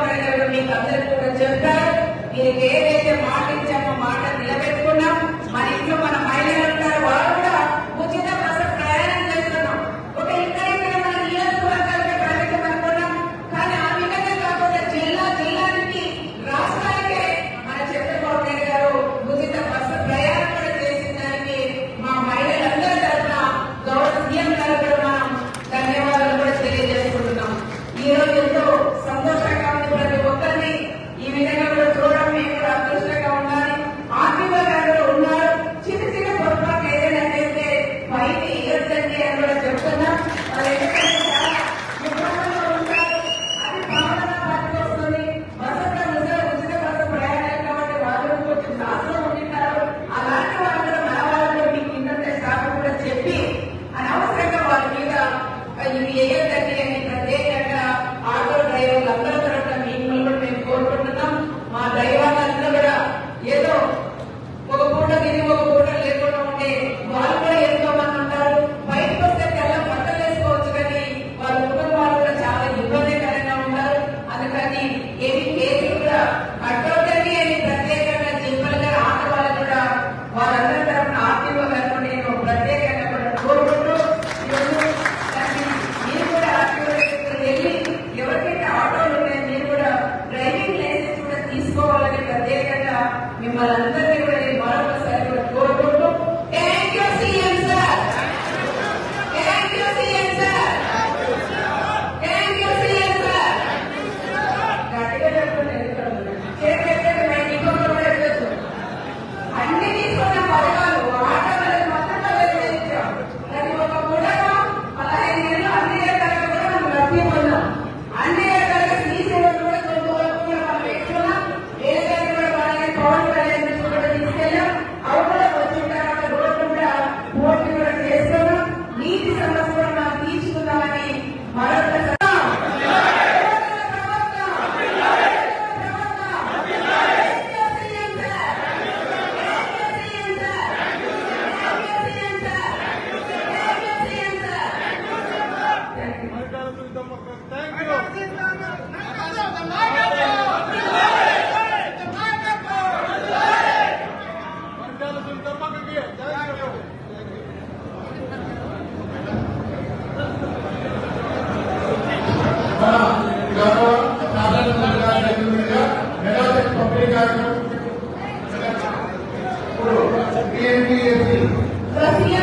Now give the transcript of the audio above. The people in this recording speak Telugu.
చంద్రబాబు నాయుడు గారు మీకు అందరికీ కూడా చెప్పారు. మీరు ఏదైతే మాట ఇచ్చామో మాట నిలబెట్టుకున్నాం. మన ఇంట్లో మన మహిళలు ఉంటారు, వారు కూడా ఉచిత బస్సు ప్రయాణం చేస్తున్నాం. ఒక ఇక్కడ మన నియోజకవర్గాలకే పరిమితం అనుకున్నాం. కానీ ఆ విధంగా కాకుండా జిల్లానికి రాష్ట్రానికే మన చంద్రబాబు నాయుడు గారు ఉచిత బస్సు ప్రయాణం కూడా చేసిన దానికి మా మహిళలందరి తరఫున గౌరవ సీఎం గారు కూడా మనం ధన్యవాదాలు కూడా తెలియజేసుకుంటున్నాం. ఈ రోజు ఎంతో సంతోషంగా ఉంది. ప్రతి ఒక్కరిని ఈ విధంగా కూడా చూడడం మేము కూడా అదృష్టంగా ఉండాలి. ఆర్టీఓ గారు ఉన్నారు. చిన్న చిన్న పొరపాటు ఏదైనా చేస్తే పైకి ఇవ్వద్దండి అని కూడా చెప్తున్నాం. వాళ్ళు ఎందుకంటే చాలా ఇబ్బందుల్లో ఉంటారు. అది భావన పనికి వస్తుంది. బస్సు ఉచిత బస్సు ప్రయాణాలు కాబట్టి వాళ్ళు కొంచెం శాస్త్రం ఉంటున్నారు. అలాంటి వాళ్ళు కూడా మన వాళ్ళు మీకు ఇంటర్ స్టాఫ్ కూడా చెప్పి అనవసరంగా వాళ్ళ మీద ఇవి వేయద్దండి అని ప్రత్యేకంగా ఆటో డ్రైవర్లు అందరూ తరఫున మిమ్మల్ని కూడా మేము కోరుకుంటున్నాం. మా డ్రైవర్లందరూ కూడా ఏదో ఒక పూట తిని ఒక పూట లేకుండా ఉంటే వాళ్ళు కూడా ఎంతో మంది ఉంటారు. బయటకు వస్తే తెల్ల బట్టలు వేసుకోవచ్చు, కానీ వాళ్ళ కుటుంబాలు కూడా చాలా ఇబ్బందికరంగా ఉంటారు. అందుకని ఏమి కేసులు కూడా కట్టొద్దని అని ప్రత్యేకంగా జింపల్ గారు ఆటో వాళ్ళు కూడా వాళ్ళందరి తరఫున ఆర్టీఓ గారు నేను ప్రత్యేకంగా కూడా కోరుకుంటూ మీరు కూడా ఆర్టీఓ వెళ్ళి ఎవరికైతే ఆటోలు ఉన్నాయో మీరు కూడా డ్రైవింగ్ లైసెన్స్ కూడా తీసుకోవాలని ప్రత్యేకంగా మిమ్మల్ని అందరినీ కూడా నేను మరొకసారి కూడా కోరుకుంటూ thank you CM sir, thank you CM sir, thank you CM sir. గట్టిగా చెప్పండి, చేతి మేము ఇంకొకరు కూడా వెళ్ళొచ్చు. అన్ని తీసుకున్న పథకాలు ఆటోలకు మాత్రమే నిర్వహించాం. ప్రతి ఒక్క పూటకు 15 ఏళ్ళు అన్ని రకాలుగా కూడా మనం లబ్ధి పొందాం. అన్ని రకాలుగా సీసీ రోడ్లు కూడా కొన్ని వరకు కూడా మనం వేసుకున్నాం. ఏదైనా కూడా వాళ్ళని పవన్ కళ్యాణ్ కూడా తీసుకెళ్ళాం. అవి కూడా వచ్చిన తర్వాత రోడ్లు కూడా పోటీ కూడా చేస్తున్నాం. నీటి సమస్య కూడా మనం తీర్చుకుందామని మరొకసారి పబ్లిక్